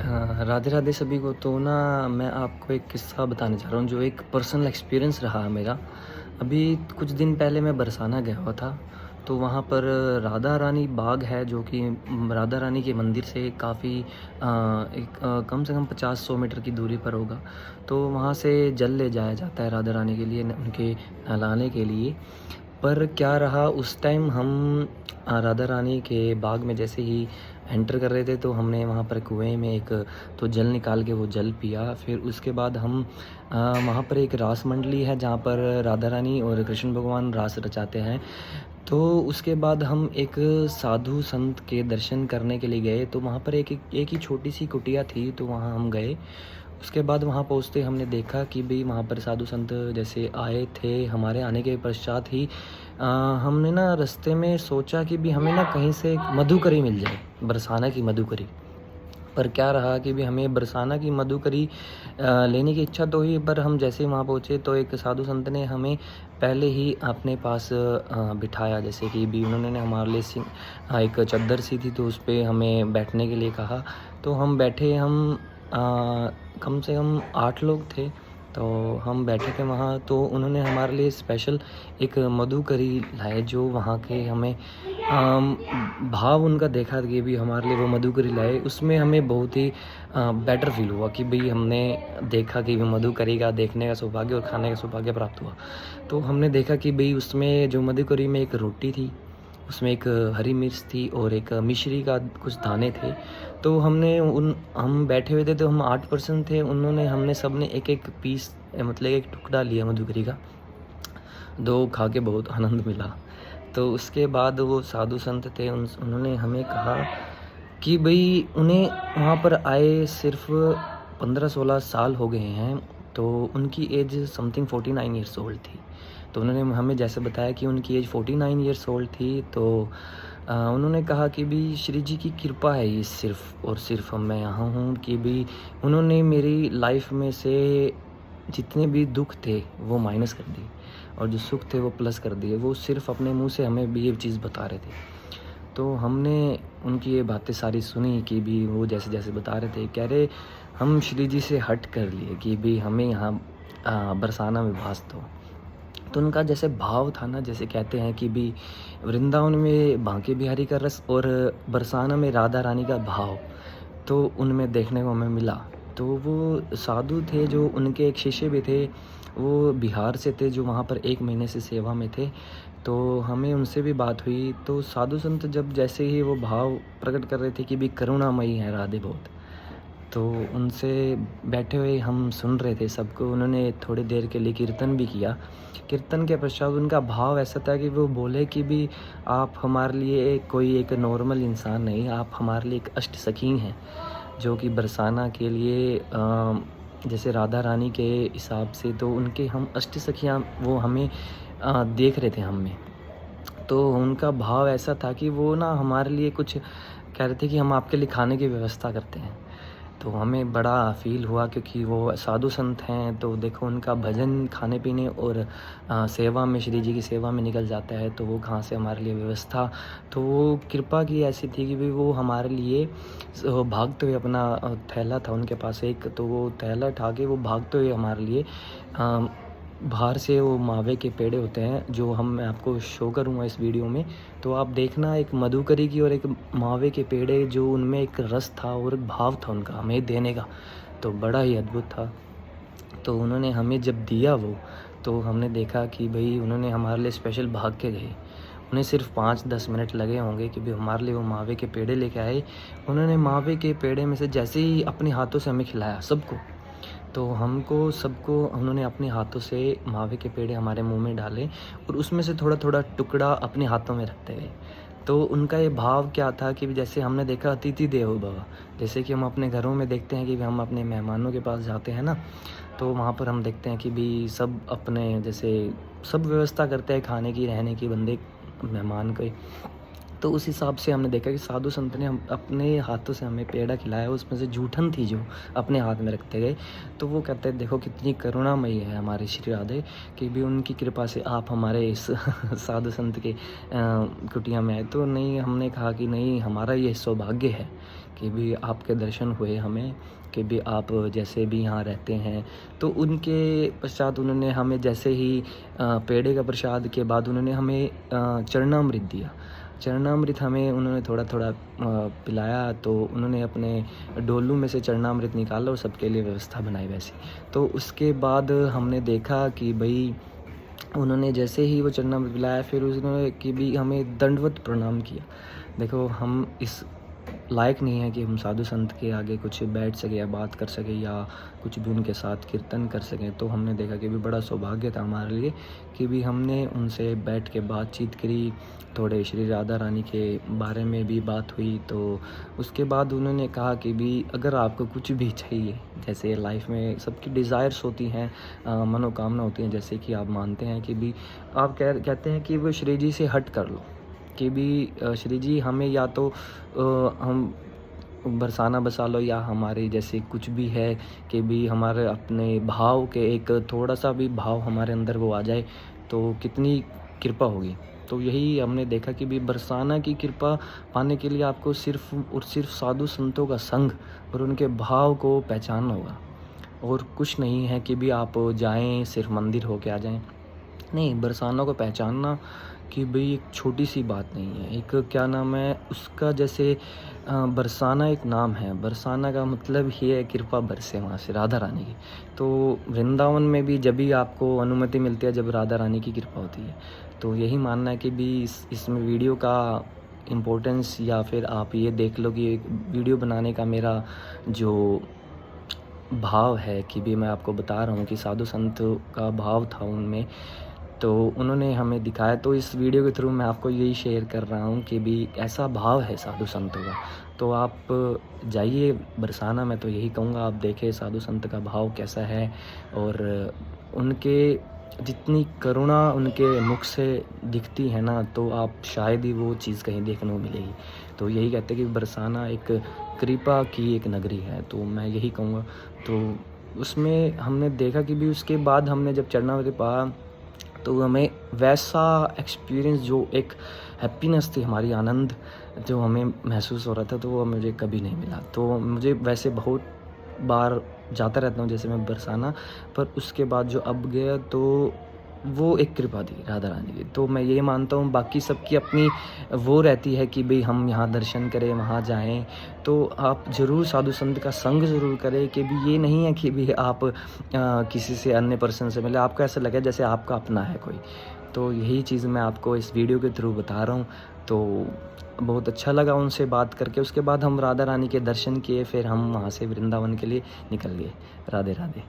राधे राधे सभी को। तो ना मैं आपको एक किस्सा बताने जा रहा हूँ जो एक पर्सनल एक्सपीरियंस रहा है मेरा। अभी कुछ दिन पहले मैं बरसाना गया हुआ था। तो वहाँ पर राधा रानी बाग है जो कि राधा रानी के मंदिर से काफ़ी कम से कम 50-100 मीटर की दूरी पर होगा। तो वहाँ से जल ले जाया जाता है राधा रानी के लिए, उनके नहलाने के लिए। पर क्या रहा, उस टाइम हम राधा रानी के बाग में जैसे ही एंटर कर रहे थे तो हमने वहाँ पर कुएं में एक तो जल निकाल के वो जल पिया। फिर उसके बाद हम वहाँ पर एक रास मंडली है जहाँ पर राधा रानी और कृष्ण भगवान रास रचाते हैं। तो उसके बाद हम एक साधु संत के दर्शन करने के लिए गए। तो वहाँ पर एक ही छोटी सी कुटिया थी, तो वहाँ हम गए। उसके बाद वहाँ पहुँचते हमने देखा कि भई वहाँ पर साधु संत जैसे आए थे। हमारे आने के पश्चात ही हमने ना रास्ते में सोचा कि भी हमें ना कहीं से एक मधुकरी मिल जाए, बरसाना की मधुकरी। पर क्या रहा कि भी हमें बरसाना की मधुकरी लेने की इच्छा तो हुई, पर हम जैसे ही वहाँ पहुँचे तो एक साधु संत ने हमें पहले ही अपने पास बिठाया। जैसे कि भी उन्होंने हमारे लिए एक चद्दर सी थी, तो उस पे हमें बैठने के लिए कहा। तो हम बैठे। हम कम से कम 8 लोग थे। तो हम बैठे थे वहाँ। तो उन्होंने हमारे लिए स्पेशल एक मधुकरी लाए जो वहाँ के हमें भाव उनका देखा कि भी हमारे लिए वो मधुकरी लाए। उसमें हमें बहुत ही बेटर फील हुआ कि भई हमने देखा कि मधुकरी का देखने का सौभाग्य और खाने का सौभाग्य प्राप्त हुआ। तो हमने देखा कि भई उसमें जो मधुकरी में एक रोटी थी, उसमें एक हरी मिर्च थी और एक मिश्री का कुछ दाने थे। तो हम बैठे हुए थे, तो हम 8 पर्सन थे। हमने सबने एक-एक पीस मतलब एक टुकड़ा लिया मधुकरी का। 2 खा के बहुत आनंद मिला। तो उसके बाद वो साधु संत थे, उन्होंने हमें कहा कि भई उन्हें वहाँ पर आए सिर्फ़ 15-16 साल हो गए हैं। तो उनकी एज समथिंग 49 इयर्स ओल्ड थी। तो उन्होंने हमें जैसे बताया कि उनकी एज 49 इयर्स ओल्ड थी। तो उन्होंने कहा कि भी श्री जी की कृपा है ये सिर्फ़ और सिर्फ़ मैं यहाँ हूँ कि भी उन्होंने मेरी लाइफ़ में से जितने भी दुःख थे वो माइनस कर दिए और जो सुख थे वो प्लस कर दिए। वो सिर्फ़ अपने मुँह से हमें भी ये चीज़ बता रहे थे। तो हमने उनकी ये बातें सारी सुनी कि भी वो जैसे-जैसे बता रहे थे, कह रहे हम श्री जी से हट कर लिए कि भी हमें यहाँ बरसाना में वास दो। तो उनका जैसे भाव था ना, जैसे कहते हैं कि भी वृंदावन में बांके बिहारी का रस और बरसाना में राधा रानी का भाव, तो उनमें देखने को हमें मिला। तो वो साधु थे, जो उनके एक शिष्य भी थे, वो बिहार से थे, जो वहाँ पर 1 महीने से सेवा में थे। तो हमें उनसे भी बात हुई। तो साधु संत जब जैसे ही वो भाव प्रकट कर रहे थे कि भी करुणामयी है राधे बहुत। तो उनसे बैठे हुए हम सुन रहे थे सबको। उन्होंने थोड़ी देर के लिए कीर्तन भी किया। कीर्तन के पश्चात उनका भाव ऐसा था कि वो बोले कि भी आप हमारे लिए कोई एक नॉर्मल इंसान नहीं, आप हमारे लिए एक अष्ट सखी हैं, जो कि बरसाना के लिए जैसे राधा रानी के हिसाब से तो उनके हम अष्ट सखियाँ वो हमें देख रहे थे हमें। तो उनका भाव ऐसा था कि वो ना हमारे लिए कुछ कह रहे थे कि हम आपके लिए खाने की व्यवस्था करते हैं। तो हमें बड़ा फ़ील हुआ क्योंकि वो साधु संत हैं, तो देखो उनका भजन खाने-पीने और सेवा में, श्री जी की सेवा में निकल जाता है, तो वो कहाँ से हमारे लिए व्यवस्था। तो वो कृपा की ऐसी थी कि भई वो हमारे लिए भागते हुए अपना थैला था उनके पास एक, तो वो थैला उठा के वो भागते हुए हमारे लिए अ, बाहर से वो मावे के पेड़े होते हैं, जो मैं आपको शो करूँगा इस वीडियो में। तो आप देखना, एक मधुकरी की और एक मावे के पेड़े, जो उनमें एक रस था और एक भाव था उनका हमें देने का, तो बड़ा ही अद्भुत था। तो उन्होंने हमें जब दिया वो, तो हमने देखा कि भई उन्होंने हमारे लिए स्पेशल भाग के गए। उन्हें सिर्फ़ 5-10 मिनट लगे होंगे कि भई हमारे लिए वो मावे के पेड़े लेके आए। उन्होंने मावे के पेड़े में से जैसे ही अपने हाथों से हमें खिलाया सबको, तो हमको सबको उन्होंने अपने हाथों से मावे के पेड़े हमारे मुँह में डाले और उसमें से थोड़ा-थोड़ा टुकड़ा अपने हाथों में रखते गए। तो उनका ये भाव क्या था कि जैसे हमने देखा अतिथि देवो भव, जैसे कि हम अपने घरों में देखते हैं कि हम अपने मेहमानों के पास जाते हैं ना, तो वहाँ पर हम देखते हैं कि भी सब अपने जैसे सब व्यवस्था करते हैं खाने की, रहने की, बंदे मेहमान के। तो उस हिसाब से हमने देखा कि साधु संत ने हम अपने हाथों से हमें पेड़ा खिलाया, उसमें से जूठन थी जो अपने हाथ में रखते गए। तो वो कहते हैं देखो कितनी करुणामयी है हमारी श्री राधे, कि भी उनकी कृपा से आप हमारे इस साधु संत के कुटिया में आए। तो नहीं, हमने कहा कि नहीं, हमारा ये सौभाग्य है कि भी आपके दर्शन हुए हमें, कि भी आप जैसे भी यहाँ रहते हैं। तो उनके पश्चात उन्होंने हमें जैसे ही पेड़े का प्रसाद के बाद उन्होंने हमें चरणामृत दिया। चरणामृत हमें उन्होंने थोड़ा-थोड़ा पिलाया, तो उन्होंने अपने डोलू में से चरणामृत निकाला और सबके लिए व्यवस्था बनाई वैसी। तो उसके बाद हमने देखा कि भई उन्होंने जैसे ही वो चरणामृत पिलाया, फिर उन्होंने कि भी हमें दंडवत प्रणाम किया। देखो, हम इस लायक नहीं है कि हम साधु संत के आगे कुछ बैठ सकें या बात कर सकें या कुछ भी उनके साथ कीर्तन कर सकें। तो हमने देखा कि भी बड़ा सौभाग्य था हमारे लिए कि भी हमने उनसे बैठ के बातचीत करी, थोड़े श्री राधा रानी के बारे में भी बात हुई। तो उसके बाद उन्होंने कहा कि भी अगर आपको कुछ भी चाहिए, जैसे लाइफ में सबकी डिज़ायर्स होती हैं, मनोकामना होती हैं, जैसे कि आप मानते हैं कि भी आप कहते हैं कि वो श्री जी से हट कर लो, कि भी श्री जी हमें या तो हम बरसाना बसा लो या हमारे जैसे कुछ भी है कि भी हमारे अपने भाव के एक थोड़ा-सा भी भाव हमारे अंदर वो आ जाए, तो कितनी कृपा होगी। तो यही हमने देखा कि भी बरसाना की कृपा पाने के लिए आपको सिर्फ़ और सिर्फ़ साधु संतों का संग और उनके भाव को पहचानना होगा, और कुछ नहीं है कि भी आप जाएँ, सिर्फ़ मंदिर होके आ जाएँ। नहीं, बरसाना को पहचानना कि भई एक छोटी-सी बात नहीं है। एक क्या नाम है उसका, जैसे बरसाना एक नाम है, बरसाना का मतलब ही है कृपा बरसे वहाँ से राधा रानी की। तो वृंदावन में भी जब भी आपको अनुमति मिलती है जब राधा रानी की कृपा होती है। तो यही मानना है कि भी इसमें वीडियो का इम्पोर्टेंस, या फिर आप ये देख लो कि एक वीडियो बनाने का मेरा जो भाव है कि भी मैं आपको बता रहा हूँ कि साधु संत का भाव था उनमें, तो उन्होंने हमें दिखाया। तो इस वीडियो के थ्रू मैं आपको यही शेयर कर रहा हूँ कि भी ऐसा भाव है साधु संतों का। तो आप जाइए बरसाना, मैं तो यही कहूँगा, आप देखें साधु संत का भाव कैसा है, और उनके जितनी करुणा उनके मुख से दिखती है ना, तो आप शायद ही वो चीज़ कहीं देखने को मिलेगी। तो यही कहते हैं कि बरसाना एक कृपा की एक नगरी है, तो मैं यही कहूँगा। तो उसमें हमने देखा कि भी उसके बाद हमने जब चरणामृत पाया, तो हमें वैसा एक्सपीरियंस, जो एक हैप्पीनेस थी हमारी, आनंद जो हमें महसूस हो रहा था, तो वो मुझे कभी नहीं मिला। तो मुझे वैसे बहुत बार जाता रहता हूँ जैसे मैं बरसाना, पर उसके बाद जो अब गया तो वो एक कृपा थी राधा रानी की। तो मैं ये मानता हूँ, बाकी सबकी अपनी वो रहती है कि भई हम यहाँ दर्शन करें, वहाँ जाएँ, तो आप ज़रूर साधु संत का संग ज़रूर करें। कि भी ये नहीं है कि भी आप किसी से अन्य पर्सन से मिले, आपको ऐसा लगे जैसे आपका अपना है कोई। तो यही चीज़ मैं आपको इस वीडियो के थ्रू बता रहा हूँ। तो बहुत अच्छा लगा उनसे बात करके। उसके बाद हम राधा रानी के दर्शन किए, फिर हम वहाँ से वृंदावन के लिए निकल गए। राधे राधे।